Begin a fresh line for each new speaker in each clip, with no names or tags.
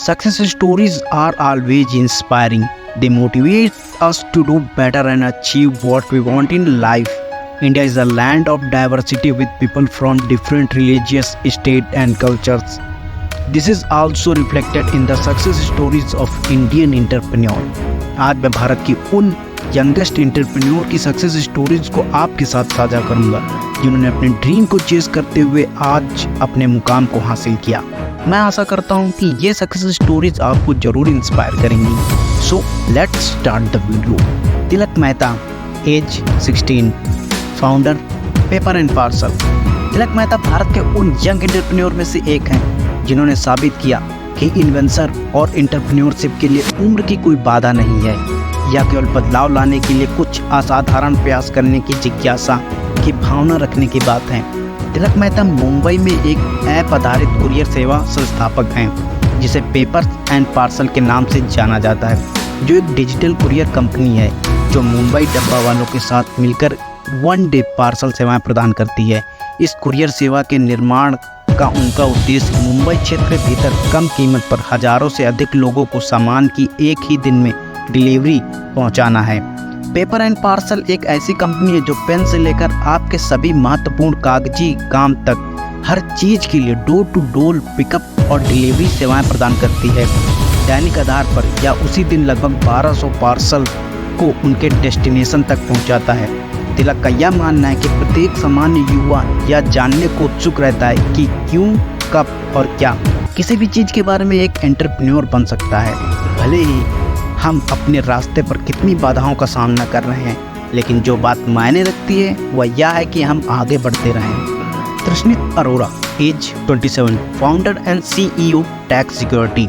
Success stories are always inspiring. They motivate us to do better and achieve what we want in life. India is a land of diversity with people from different religious, state and cultures. This is also reflected in the success stories of Indian entrepreneur. आज मैं भारत की उन youngest entrepreneur की success stories को आपके साथ साझा करूंगा जिन्होंने अपने ड्रीम को चेस करते हुए आज अपने मुकाम को हासिल किया। मैं आशा करता हूं कि ये सक्सेस स्टोरीज आपको जरूर इंस्पायर करेंगी। So let's start the video. Tilak Mehta, age 16, founder paper and parcel. Tilak Mehta Bharat के उन यंग एंटरप्रेन्योर में से एक हैं जिन्होंने साबित किया कि इन्वेंशन और एंटरप्रेन्योरशिप के लिए उम्र की कोई बाधा नहीं है या केवल बदलाव लाने के लिए कुछ असाधारण प्रयास करने की जिज्ञासा की भावना रखने की बात है। तिलक मेहता मुंबई में एक ऐप आधारित कुरियर सेवा संस्थापक हैं जिसे पेपर एंड पार्सल के नाम से जाना जाता है, जो एक डिजिटल कुरियर कंपनी है जो मुंबई डब्बा वालों के साथ मिलकर वन डे पार्सल सेवाएं प्रदान करती है। इस कुरियर सेवा के निर्माण का उनका उद्देश्य मुंबई क्षेत्र के भीतर कम कीमत पर हजारों से अधिक लोगों को सामान की एक ही दिन में डिलीवरी पहुंचाना है। पेपर एंड पार्सल एक ऐसी कंपनी है जो पेन से लेकर आपके सभी महत्वपूर्ण कागजी काम तक हर चीज के लिए डोर टू डोर पिकअप और डिलीवरी सेवाएं प्रदान करती है। दैनिक आधार पर या उसी दिन लगभग 1200 पार्सल को उनके डेस्टिनेशन तक पहुंचाता है। तिलक का यह मानना है कि प्रत्येक सामान्य युवा यह जानने को उत्सुक रहता है कि क्यों, कब और क्या किसी भी चीज़ के बारे में एक एंटरप्रेन्योर बन सकता है। भले ही हम अपने रास्ते पर कितनी बाधाओं का सामना कर रहे हैं, लेकिन जो बात मायने रखती है वह यह है कि हम आगे बढ़ते रहें। Trishnit Arora, age 27, founder and CEO tax security.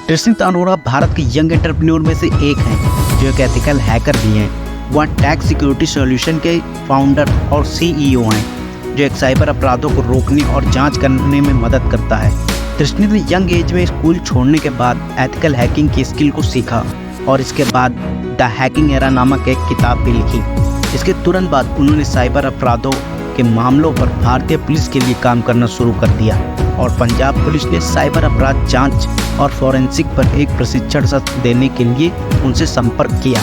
Trishnit Arora Bharat के यंग एंटरप्रेन्योर में से एक हैं जो एक एथिकल हैकर भी हैं। वह टैक्स सिक्योरिटी सॉल्यूशन के फाउंडर और CEO हैं जो एक साइबर अपराधों को रोकने और जांच करने में मदद करता है। तृष्णित ने यंग एज में स्कूल छोड़ने के बाद एथिकल हैकिंग की स्किल को सीखा और इसके बाद द हैकिंग एरा नामक एक किताब भी लिखी। इसके तुरंत बाद उन्होंने साइबर अपराधों के मामलों पर भारतीय पुलिस के लिए काम करना शुरू कर दिया और पंजाब पुलिस ने साइबर अपराध जांच और फॉरेंसिक पर एक प्रशिक्षण सत्र देने के लिए उनसे संपर्क किया।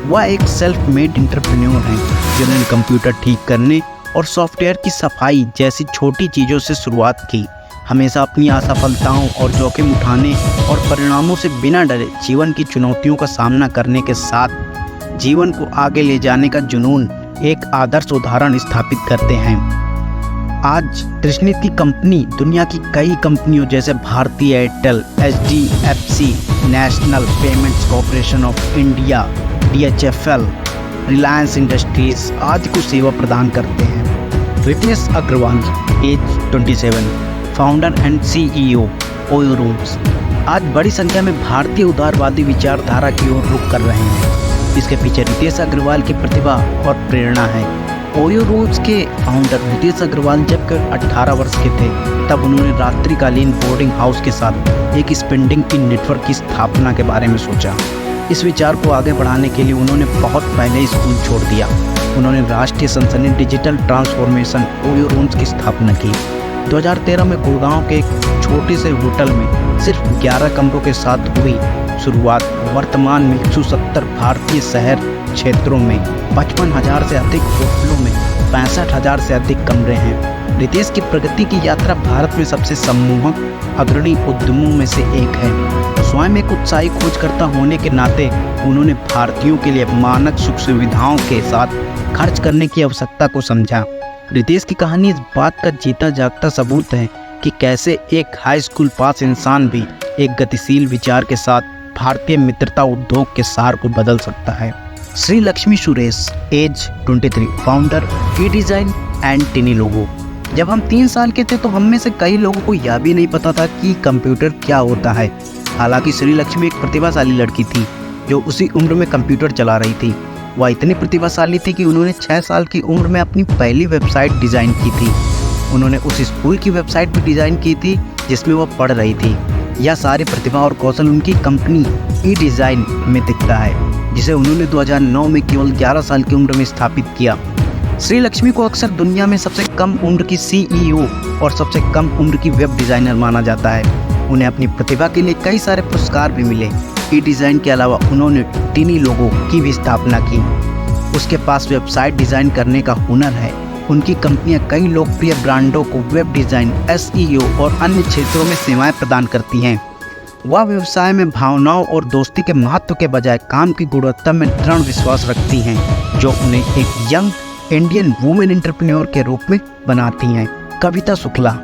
वह एक सेल्फ मेड एंटरप्रेन्योर हैं जिन्होंने कंप्यूटर ठीक करने और सॉफ्टवेयर की सफाई जैसी छोटी चीज़ों से शुरुआत की। हमेशा अपनी असफलताओं और जोखिम उठाने और परिणामों से बिना डरे जीवन की चुनौतियों का सामना करने के साथ जीवन को आगे ले जाने का जुनून एक आदर्श उदाहरण स्थापित करते हैं। आज तृष्णित की कंपनी दुनिया की कई कंपनियों जैसे भारतीय Airtel, HDFC, national payments corporation of India, DHFL, Reliance industries आदि को सेवा प्रदान करते हैं। Ritesh Agarwal, age 27, founder and CEO Oyo rooms. आज बड़ी संख्या में भारतीय उदारवादी विचारधारा की ओर रुख कर रहे हैं। इसके पीछे रितेश अग्रवाल की प्रतिभा और प्रेरणा है। ओयो रूम्स के फाउंडर रितेश अग्रवाल जब केवल 18 वर्ष के थे तब उन्होंने रात्रिकालीन बोर्डिंग हाउस के साथ एक स्पेंडिंग की नेटवर्क की स्थापना के बारे में सोचा। इस विचार को आगे बढ़ाने के लिए उन्होंने बहुत पहले स्कूल छोड़ दिया। उन्होंने राष्ट्रीय संस्थान डिजिटल ट्रांसफॉर्मेशन ओयो रूम्स की स्थापना की। 2013 में गुड़गांव के एक छोटे से होटल में सिर्फ 11 कमरों के साथ हुई शुरुआत वर्तमान में 170 भारतीय शहर क्षेत्रों में 55,000 से अधिक होटलों में 65,000 से अधिक कमरे हैं। रितेश की प्रगति की यात्रा भारत में सबसे सम्मोहक अग्रणी उद्यमों में से एक है। स्वयं एक उत्साही खोजकर्ता होने के नाते उन्होंने भारतीयों के लिए मानक सुख सुविधाओं के साथ खर्च करने की आवश्यकता को समझा। रितेश की कहानी इस बात का जीता जागता सबूत है कि कैसे एक हाई स्कूल पास इंसान भी एक गतिशील विचार के साथ भारतीय मित्रता उद्योग के सार को बदल सकता है। श्री लक्ष्मी सुरेश, एज 23, फाउंडर की डिज़ाइन एंड टिनी लोगो। जब हम 3 साल के थे तो हम में से कई लोगों को यह भी नहीं पता था कि कंप्यूटर क्या होता है। हालांकि श्री लक्ष्मी एक प्रतिभाशाली लड़की थी जो उसी उम्र में कंप्यूटर चला रही थी। वह इतनी प्रतिभाशाली थी कि उन्होंने 6 साल की उम्र में अपनी पहली वेबसाइट डिज़ाइन की थी। उन्होंने उस स्कूल की वेबसाइट भी डिज़ाइन की थी जिसमें वह पढ़ रही थी। यह सारी प्रतिभा और कौशल उनकी कंपनी ई डिज़ाइन में दिखता है जिसे उन्होंने 2009 में केवल 11 साल की उम्र में स्थापित किया। श्री लक्ष्मी को अक्सर दुनिया में सबसे कम उम्र की CEO और सबसे कम उम्र की वेब डिज़ाइनर माना जाता है। उन्हें अपनी प्रतिभा के लिए कई सारे पुरस्कार भी मिले। ई डिज़ाइन के अलावा उन्होंने टीनी लोगो की भी स्थापना की। उसके पास वेबसाइट डिज़ाइन करने का हुनर है। उनकी कंपनियां कई लोकप्रिय ब्रांडों को वेब डिज़ाइन, SEO और अन्य क्षेत्रों में सेवाएं प्रदान करती हैं। वह व्यवसाय में भावनाओं और दोस्ती के महत्व के बजाय काम की गुणवत्ता में दृढ़ विश्वास रखती हैं, जो उन्हें एक यंग इंडियन वुमेन एंटरप्रेन्योर के रूप में बनाती हैं। Kavita Shukla,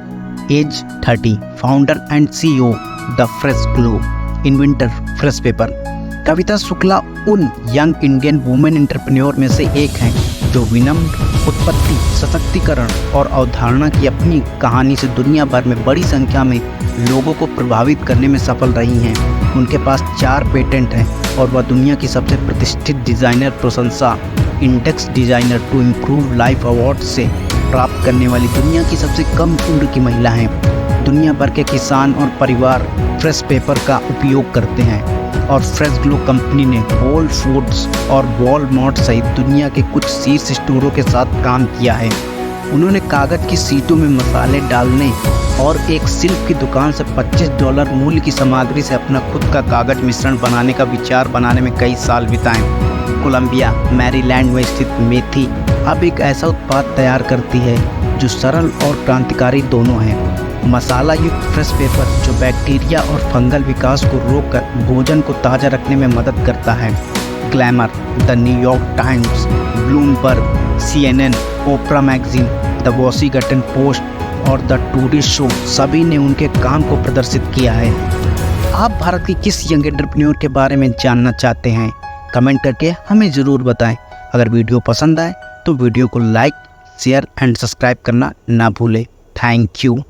age 30, founder and CEO the fresh glow, inventor fresh paper. Kavita Shukla उन यंग इंडियन वुमेन एंटरप्रेन्योर में से एक हैं जो विनम्र, उत्पत्ति, सशक्तिकरण और अवधारणा की अपनी कहानी से दुनिया भर में बड़ी संख्या में लोगों को प्रभावित करने में सफल रही हैं। उनके पास 4 पेटेंट हैं और वह दुनिया की सबसे प्रतिष्ठित डिज़ाइनर प्रशंसा index designer to improve life award से प्राप्त करने वाली दुनिया की सबसे कम उम्र की महिला हैं। दुनिया भर के किसान और परिवार फ्रेश पेपर का उपयोग करते हैं और फ्रेश ग्लो कंपनी ने होल फूड्स और वॉलमार्ट सहित दुनिया के कुछ शीर्ष स्टोरों के साथ काम किया है। उन्होंने कागज़ की शीटों में मसाले डालने और एक सिल्क की दुकान से $25 मूल्य की सामग्री से अपना खुद का कागज़ मिश्रण बनाने का विचार बनाने में कई साल बिताए। कोलंबिया, मैरीलैंड में स्थित मेथी अब एक ऐसा उत्पाद तैयार करती है जो सरल और क्रांतिकारी दोनों है। मसाला युक्त फ्रेश पेपर जो बैक्टीरिया और फंगल विकास को रोककर भोजन को ताज़ा रखने में मदद करता है। Glamour, the New York Times, Bloomberg, CNN, Oprah magazine, the Washington Post और द टुडे शो सभी ने उनके काम को प्रदर्शित किया है। आप भारत की किस यंग एंटरप्रेन्योर के बारे में जानना चाहते हैं? कमेंट करके हमें ज़रूर बताएं। अगर वीडियो पसंद आए तो वीडियो को लाइक, शेयर एंड सब्सक्राइब करना ना भूलें। Thank you.